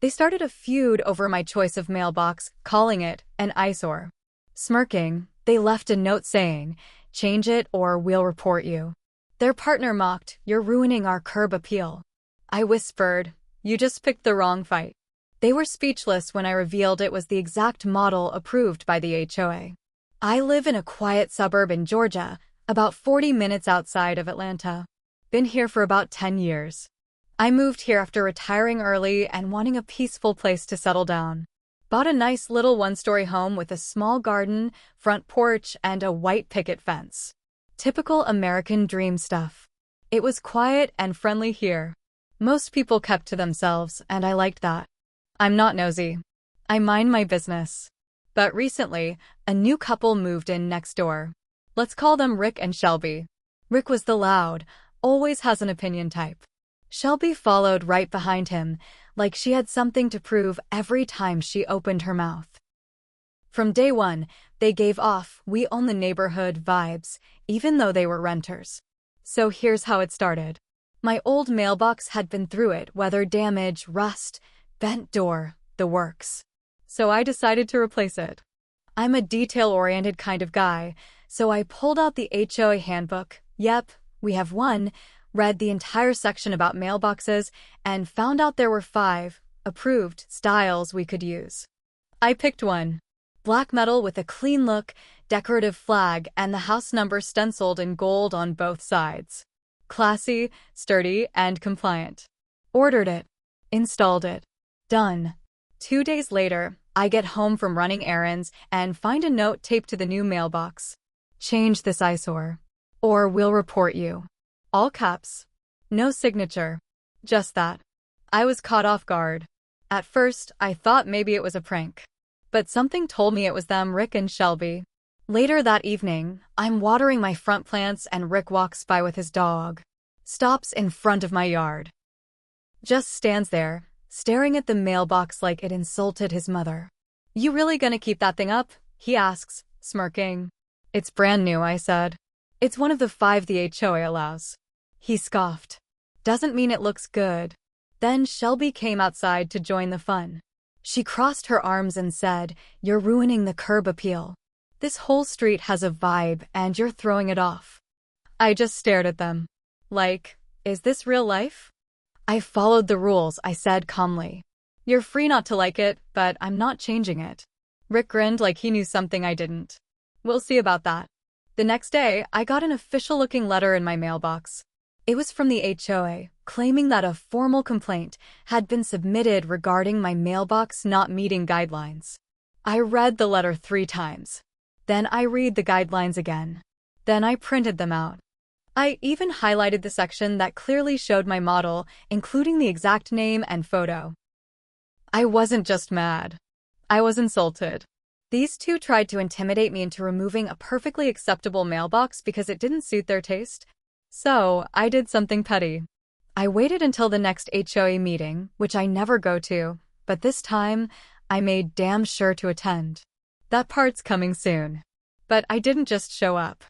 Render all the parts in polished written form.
They started a feud over my choice of mailbox, calling it an eyesore. Smirking, they left a note saying, "Change it or we'll report you." Their partner mocked, "You're ruining our curb appeal." I whispered, "You just picked the wrong fight." They were speechless when I revealed it was the exact model approved by the HOA. I live in a quiet suburb in Georgia, about 40 minutes outside of Atlanta. Been here for about 10 years. I moved here after retiring early and wanting a peaceful place to settle down. Bought a nice little one-story home with a small garden, front porch, and a white picket fence. Typical American dream stuff. It was quiet and friendly here. Most people kept to themselves, and I liked that. I'm not nosy. I mind my business. But recently, a new couple moved in next door. Let's call them Rick and Shelby. Rick was the loud, always has an opinion type. Shelby followed right behind him, like she had something to prove every time she opened her mouth. From day one, they gave off "we own the neighborhood" vibes, even though they were renters. So here's how it started. My old mailbox had been through it, weather damage, rust, bent door, the works. So I decided to replace it. I'm a detail-oriented kind of guy, so I pulled out the HOA handbook. Yep, we have one, read the entire section about mailboxes, and found out there were 5 approved styles we could use. I picked one. Black metal with a clean look, decorative flag, and the house number stenciled in gold on both sides. Classy, sturdy, and compliant. Ordered it. Installed it. Done. 2 days later, I get home from running errands and find a note taped to the new mailbox. "Change this eyesore, or we'll report you." All caps. No signature. Just that. I was caught off guard. At first, I thought maybe it was a prank. But something told me it was them, Rick and Shelby. Later that evening, I'm watering my front plants and Rick walks by with his dog. Stops in front of my yard. Just stands there, staring at the mailbox like it insulted his mother. "You really gonna keep that thing up?" he asks, smirking. "It's brand new," I said. "It's one of the 5 the HOA allows." He scoffed. "Doesn't mean it looks good." Then Shelby came outside to join the fun. She crossed her arms and said, "You're ruining the curb appeal. This whole street has a vibe and you're throwing it off." I just stared at them. Like, is this real life? "I followed the rules," I said calmly. "You're free not to like it, but I'm not changing it." Rick grinned like he knew something I didn't. "We'll see about that." The next day, I got an official-looking letter in my mailbox. It was from the HOA, claiming that a formal complaint had been submitted regarding my mailbox not meeting guidelines. I read the letter 3 times. Then I read the guidelines again. Then I printed them out. I even highlighted the section that clearly showed my model, including the exact name and photo. I wasn't just mad. I was insulted. These 2 tried to intimidate me into removing a perfectly acceptable mailbox because it didn't suit their taste. So, I did something petty. I waited until the next HOA meeting, which I never go to, but this time, I made damn sure to attend. That part's coming soon. But I didn't just show up.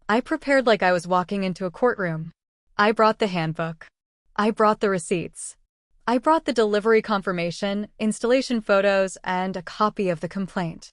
I prepared like I was walking into a courtroom. I brought the handbook. I brought the receipts. I brought the delivery confirmation, installation photos, and a copy of the complaint.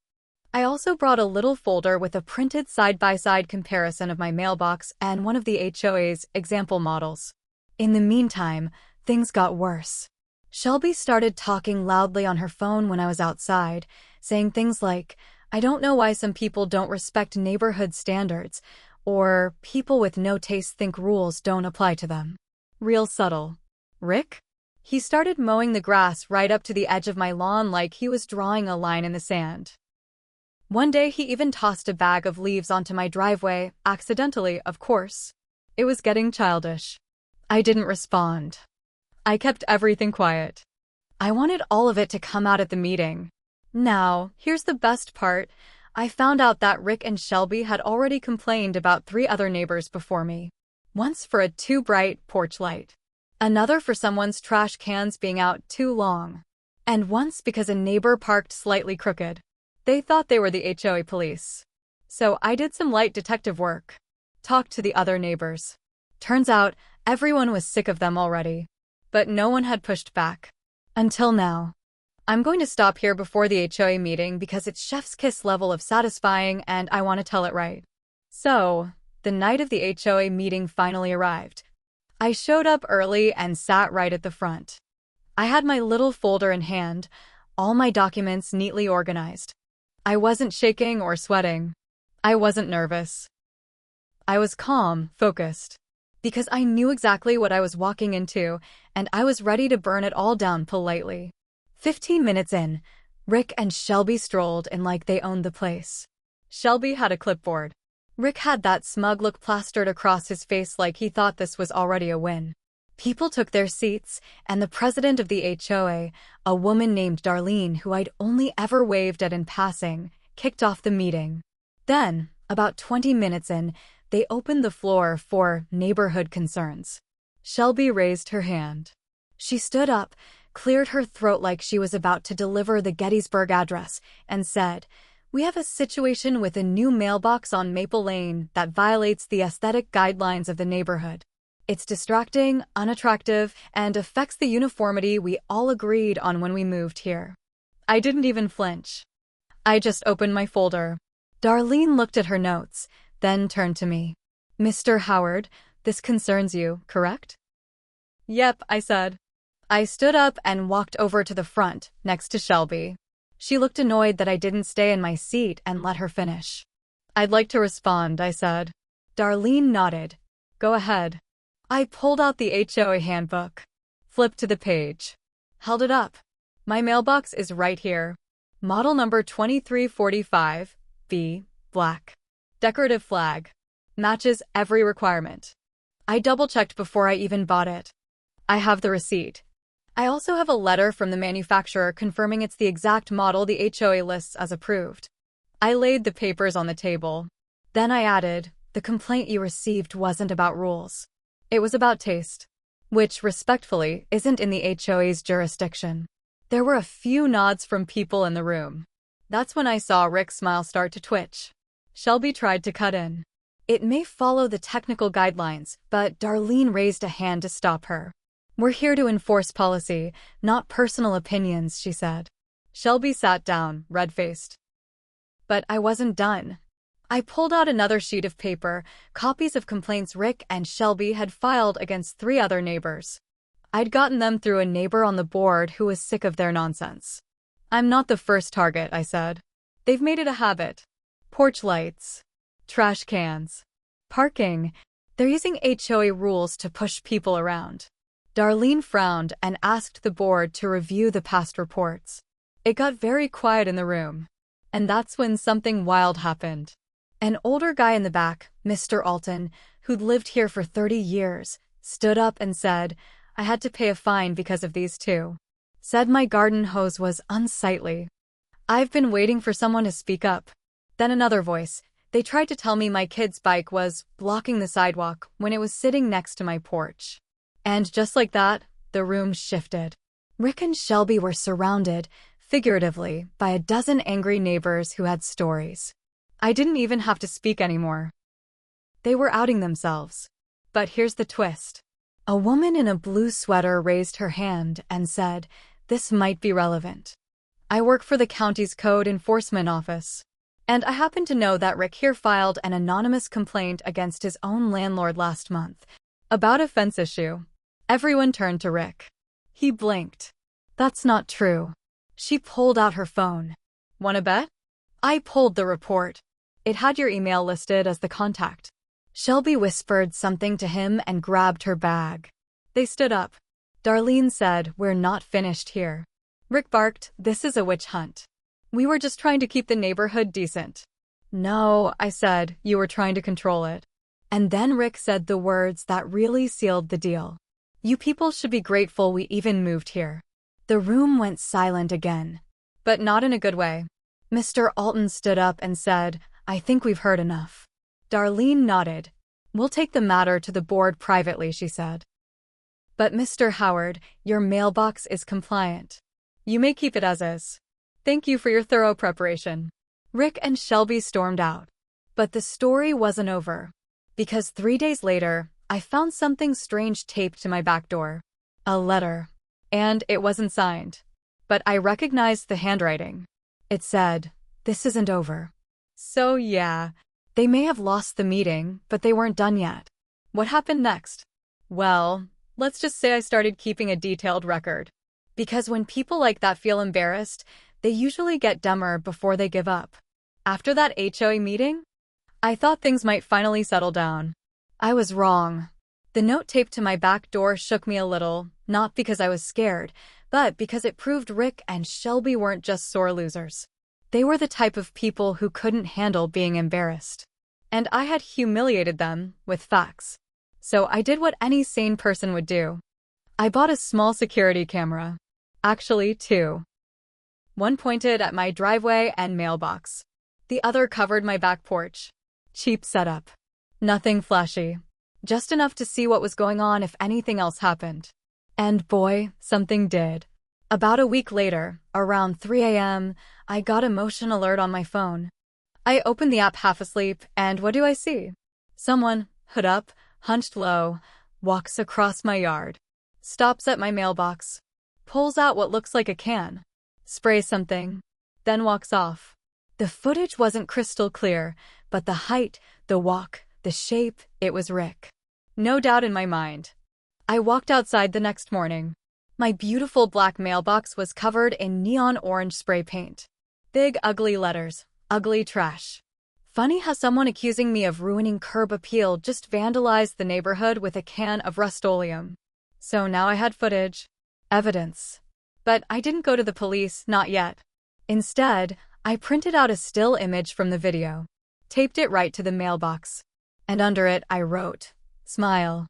I also brought a little folder with a printed side-by-side comparison of my mailbox and one of the HOA's example models. In the meantime, things got worse. Shelby started talking loudly on her phone when I was outside, saying things like, "I don't know why some people don't respect neighborhood standards," or "people with no taste think rules don't apply to them." Real subtle. Rick? He started mowing the grass right up to the edge of my lawn like he was drawing a line in the sand. One day he even tossed a bag of leaves onto my driveway, accidentally, of course. It was getting childish. I didn't respond. I kept everything quiet. I wanted all of it to come out at the meeting. Now, here's the best part. I found out that Rick and Shelby had already complained about 3 other neighbors before me. Once for a too bright porch light. Another for someone's trash cans being out too long. And once because a neighbor parked slightly crooked. They thought they were the HOA police. So I did some light detective work. Talked to the other neighbors. Turns out, everyone was sick of them already. But no one had pushed back. Until now. I'm going to stop here before the HOA meeting because it's chef's kiss level of satisfying and I want to tell it right. So, the night of the HOA meeting finally arrived. I showed up early and sat right at the front. I had my little folder in hand, all my documents neatly organized. I wasn't shaking or sweating. I wasn't nervous. I was calm, focused. Because I knew exactly what I was walking into, and I was ready to burn it all down politely. 15 minutes in, Rick and Shelby strolled in like they owned the place. Shelby had a clipboard. Rick had that smug look plastered across his face like he thought this was already a win. People took their seats, and the president of the HOA, a woman named Darlene who I'd only ever waved at in passing, kicked off the meeting. Then, about 20 minutes in, they opened the floor for neighborhood concerns. Shelby raised her hand. She stood up, cleared her throat like she was about to deliver the Gettysburg Address, and said, "We have a situation with a new mailbox on Maple Lane that violates the aesthetic guidelines of the neighborhood. It's distracting, unattractive, and affects the uniformity we all agreed on when we moved here." I didn't even flinch. I just opened my folder. Darlene looked at her notes, then turned to me. "Mr. Howard, this concerns you, correct?" "Yep," I said. I stood up and walked over to the front, next to Shelby. She looked annoyed that I didn't stay in my seat and let her finish. "I'd like to respond," I said. Darlene nodded. "Go ahead." I pulled out the HOA handbook, flipped to the page, held it up. "My mailbox is right here. Model number 2345, B, black. Decorative flag. Matches every requirement. I double-checked before I even bought it. I have the receipt. I also have a letter from the manufacturer confirming it's the exact model the HOA lists as approved." I laid the papers on the table. Then I added, "The complaint you received wasn't about rules. It was about taste, which, respectfully, isn't in the HOA's jurisdiction." There were a few nods from people in the room. That's when I saw Rick's smile start to twitch. Shelby tried to cut in. "It may follow the technical guidelines, but..." Darlene raised a hand to stop her. "We're here to enforce policy, not personal opinions," she said. Shelby sat down, red-faced. But I wasn't done. I pulled out another sheet of paper, copies of complaints Rick and Shelby had filed against 3 other neighbors. I'd gotten them through a neighbor on the board who was sick of their nonsense. "I'm not the first target," I said. "They've made it a habit. Porch lights. Trash cans. Parking. They're using HOA rules to push people around." Darlene frowned and asked the board to review the past reports. It got very quiet in the room. And that's when something wild happened. An older guy in the back, Mr. Alton, who'd lived here for 30 years, stood up and said, "I had to pay a fine because of these two. Said my garden hose was unsightly. I've been waiting for someone to speak up." Then another voice. "They tried to tell me my kid's bike was blocking the sidewalk when it was sitting next to my porch." And just like that, the room shifted. Rick and Shelby were surrounded, figuratively, by a dozen angry neighbors who had stories. I didn't even have to speak anymore. They were outing themselves. But here's the twist. A woman in a blue sweater raised her hand and said, "This might be relevant. I work for the county's code enforcement office. And I happen to know that Rick here filed an anonymous complaint against his own landlord last month about a fence issue." Everyone turned to Rick. He blinked. "That's not true." She pulled out her phone. "Wanna bet?" I pulled the report. It had your email listed as the contact. Shelby whispered something to him and grabbed her bag. They stood up. Darlene said, "We're not finished here." Rick barked, "This is a witch hunt. We were just trying to keep the neighborhood decent." "No," I said, "you were trying to control it." And then Rick said the words that really sealed the deal. "You people should be grateful we even moved here." The room went silent again. But not in a good way. Mr. Alton stood up and said, "I think we've heard enough." Darlene nodded. "We'll take the matter to the board privately," she said. "But Mr. Howard, your mailbox is compliant. You may keep it as is. Thank you for your thorough preparation." Rick and Shelby stormed out. But the story wasn't over. Because 3 days later, I found something strange taped to my back door. A letter. And it wasn't signed. but I recognized the handwriting. It said, "This isn't over." So yeah, they may have lost the meeting, but they weren't done yet. What happened next? Well, let's just say I started keeping a detailed record. Because when people like that feel embarrassed, they usually get dumber before they give up. After that HOA meeting, I thought things might finally settle down. I was wrong. The note taped to my back door shook me a little, not because I was scared, but because it proved Rick and Shelby weren't just sore losers. They were the type of people who couldn't handle being embarrassed. And I had humiliated them with facts. So I did what any sane person would do. I bought a small security camera. Actually, two. One pointed at my driveway and mailbox. The other covered my back porch. Cheap setup. Nothing flashy. Just enough to see what was going on if anything else happened. And boy, something did. About a week later, around 3 a.m., I got a motion alert on my phone. I opened the app half asleep, and what do I see? Someone, hood up, hunched low, walks across my yard, stops at my mailbox, pulls out what looks like a can, sprays something, then walks off. The footage wasn't crystal clear, but the height, the walk, the shape, it was Rick. No doubt in my mind. I walked outside the next morning. My beautiful black mailbox was covered in neon orange spray paint. Big ugly letters, ugly trash. Funny how someone accusing me of ruining curb appeal just vandalized the neighborhood with a can of Rust-Oleum. So now I had footage. Evidence. But I didn't go to the police, not yet. Instead, I printed out a still image from the video, taped it right to the mailbox, and under it I wrote, "Smile.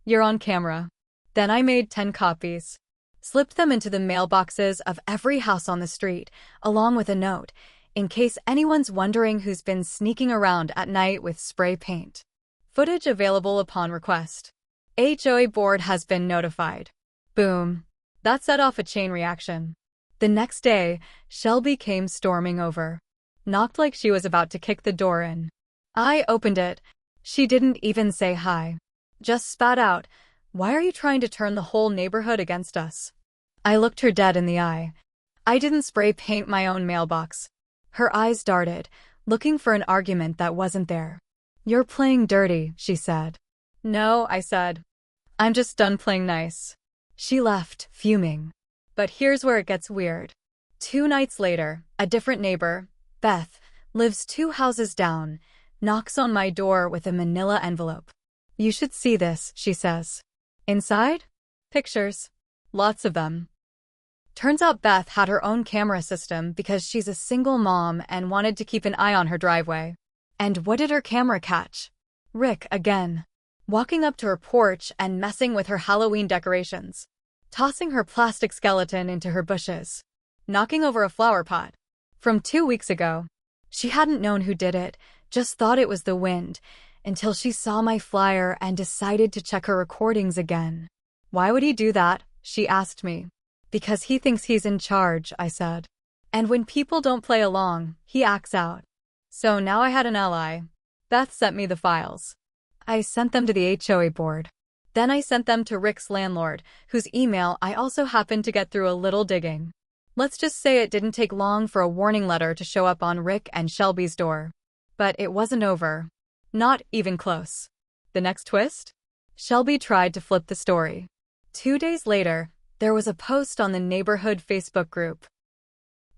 You're on camera." Then I made 10 copies, slipped them into the mailboxes of every house on the street, along with a note, in case anyone's wondering who's been sneaking around at night with spray paint. Footage available upon request. HOA board has been notified. Boom. That set off a chain reaction. The next day, Shelby came storming over. Knocked like she was about to kick the door in. I opened it. She didn't even say hi. Just spat out, "Why are you trying to turn the whole neighborhood against us?" I looked her dead in the eye. I didn't spray paint my own mailbox. Her eyes darted, looking for an argument that wasn't there. "You're playing dirty," she said. "No," I said. "I'm just done playing nice." She left, fuming. But here's where it gets weird. 2 nights later, a different neighbor, Beth, lives 2 houses down, knocks on my door with a manila envelope. "You should see this," she says. Inside? Pictures. Lots of them. Turns out Beth had her own camera system because she's a single mom and wanted to keep an eye on her driveway. And what did her camera catch? Rick again. Walking up to her porch and messing with her Halloween decorations. Tossing her plastic skeleton into her bushes. Knocking over a flower pot. From 2 weeks ago. She hadn't known who did it, just thought it was the wind, until she saw my flyer and decided to check her recordings again. "Why would he do that?" she asked me. "Because he thinks he's in charge," I said. "And when people don't play along, he acts out." So now I had an ally. Beth sent me the files. I sent them to the HOA board. Then I sent them to Rick's landlord, whose email I also happened to get through a little digging. Let's just say it didn't take long for a warning letter to show up on Rick and Shelby's door. But it wasn't over. Not even close. The next twist? Shelby tried to flip the story. 2 days later, there was a post on the neighborhood Facebook group.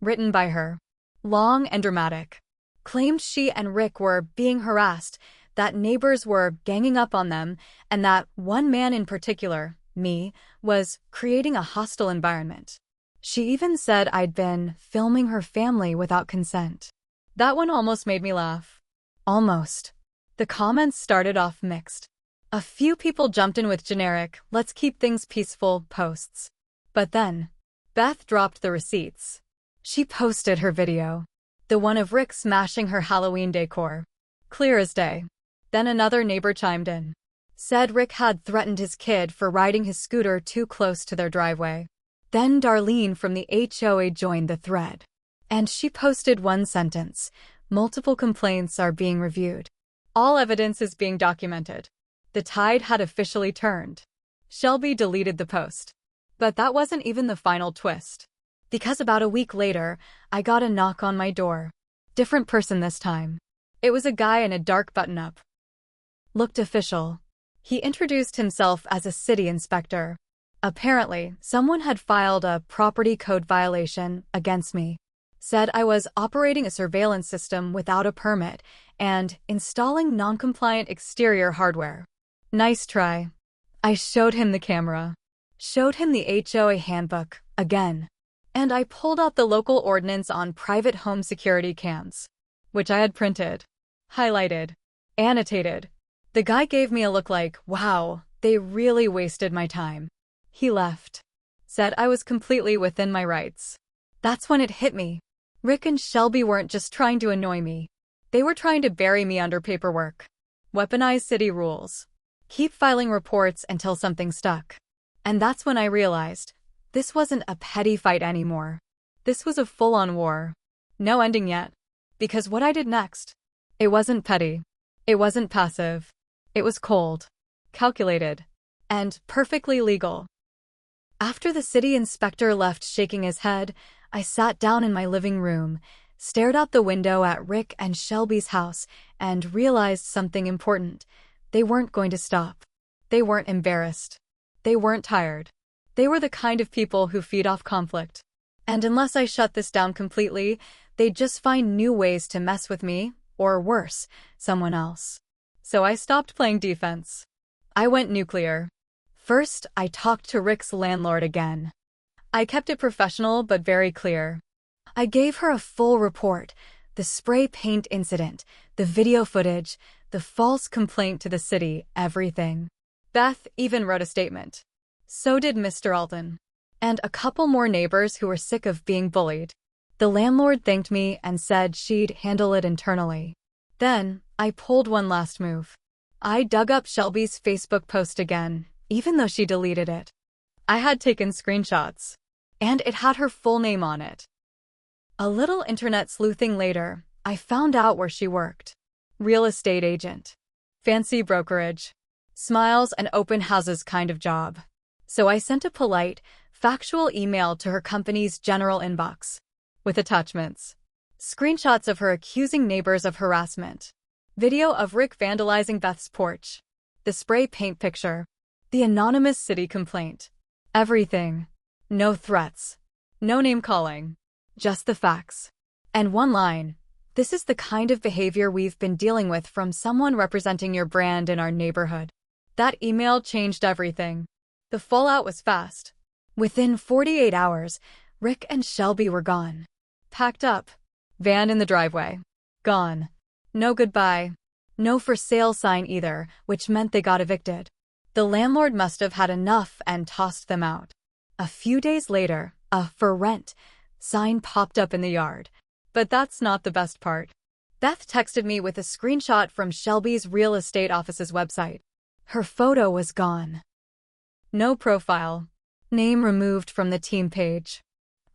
Written by her. Long and dramatic. Claimed she and Rick were being harassed, that neighbors were ganging up on them, and that one man in particular, me, was creating a hostile environment. She even said I'd been filming her family without consent. That one almost made me laugh. Almost. The comments started off mixed. A few people jumped in with generic, "let's keep things peaceful" posts. But then, Beth dropped the receipts. She posted her video. The one of Rick smashing her Halloween decor. Clear as day. Then another neighbor chimed in. Said Rick had threatened his kid for riding his scooter too close to their driveway. Then Darlene from the HOA joined the thread. And she posted one sentence. "Multiple complaints are being reviewed. All evidence is being documented." The tide had officially turned. Shelby deleted the post. But that wasn't even the final twist. Because about a week later, I got a knock on my door. Different person this time. It was a guy in a dark button-up. Looked official. He introduced himself as a city inspector. Apparently, someone had filed a property code violation against me. Said I was operating a surveillance system without a permit and installing non-compliant exterior hardware. Nice try. I showed him the camera. Showed him the HOA handbook, again. And I pulled out the local ordinance on private home security cams, which I had printed, highlighted, annotated. The guy gave me a look like, wow, they really wasted my time. He left. Said I was completely within my rights. That's when it hit me. Rick and Shelby weren't just trying to annoy me. They were trying to bury me under paperwork. Weaponize city rules. Keep filing reports until something stuck. And that's when I realized, this wasn't a petty fight anymore. This was a full-on war. No ending yet. Because what I did next, it wasn't petty. It wasn't passive. It was cold, calculated, and perfectly legal. After the city inspector left shaking his head, I sat down in my living room, stared out the window at Rick and Shelby's house, and realized something important. They weren't going to stop. They weren't embarrassed. They weren't tired. They were the kind of people who feed off conflict. And unless I shut this down completely, they'd just find new ways to mess with me, or worse, someone else. So I stopped playing defense. I went nuclear. First, I talked to Rick's landlord again. I kept it professional but very clear. I gave her a full report, the spray paint incident, the video footage, the false complaint to the city, everything. Beth even wrote a statement. So did Mr. Alton. And a couple more neighbors who were sick of being bullied. The landlord thanked me and said she'd handle it internally. Then, I pulled one last move. I dug up Shelby's Facebook post again, even though she deleted it. I had taken screenshots. And it had her full name on it. A little internet sleuthing later, I found out where she worked. Real estate agent. Fancy brokerage. Smiles and open houses kind of job. So I sent a polite, factual email to her company's general inbox. With attachments. Screenshots of her accusing neighbors of harassment. Video of Rick vandalizing Beth's porch. The spray paint picture. The anonymous city complaint. Everything. No threats. No name-calling. Just the facts. And one line. This is the kind of behavior we've been dealing with from someone representing your brand in our neighborhood. That email changed everything. The fallout was fast. Within 48 hours, Rick and Shelby were gone. Packed up. Van in the driveway. Gone. No goodbye. No for sale sign either, which meant they got evicted. The landlord must have had enough and tossed them out. A few days later, a for rent sign popped up in the yard. But that's not the best part. Beth texted me with a screenshot from Shelby's real estate office's website. Her photo was gone. No profile. Name removed from the team page.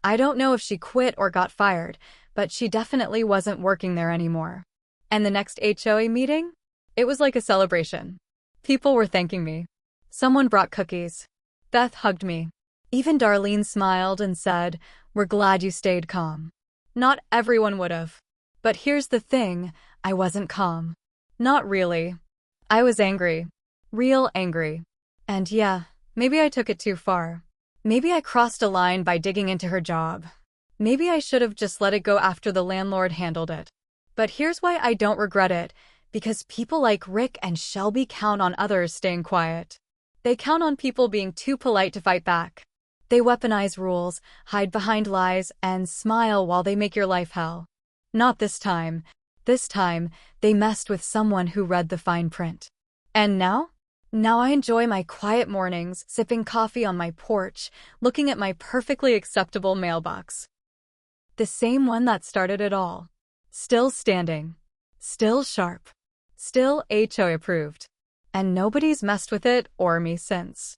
I don't know if she quit or got fired, but she definitely wasn't working there anymore. And the next HOA meeting? It was like a celebration. People were thanking me. Someone brought cookies. Beth hugged me. Even Darlene smiled and said, "We're glad you stayed calm." Not everyone would have. But here's the thing, I wasn't calm. Not really. I was angry. Real angry. And yeah, maybe I took it too far. Maybe I crossed a line by digging into her job. Maybe I should have just let it go after the landlord handled it. But here's why I don't regret it, because people like Rick and Shelby count on others staying quiet. They count on people being too polite to fight back. They weaponize rules, hide behind lies, and smile while they make your life hell. Not this time. This time, they messed with someone who read the fine print. And now? Now I enjoy my quiet mornings, sipping coffee on my porch, looking at my perfectly acceptable mailbox. The same one that started it all. Still standing. Still sharp. Still HOA approved. And nobody's messed with it or me since.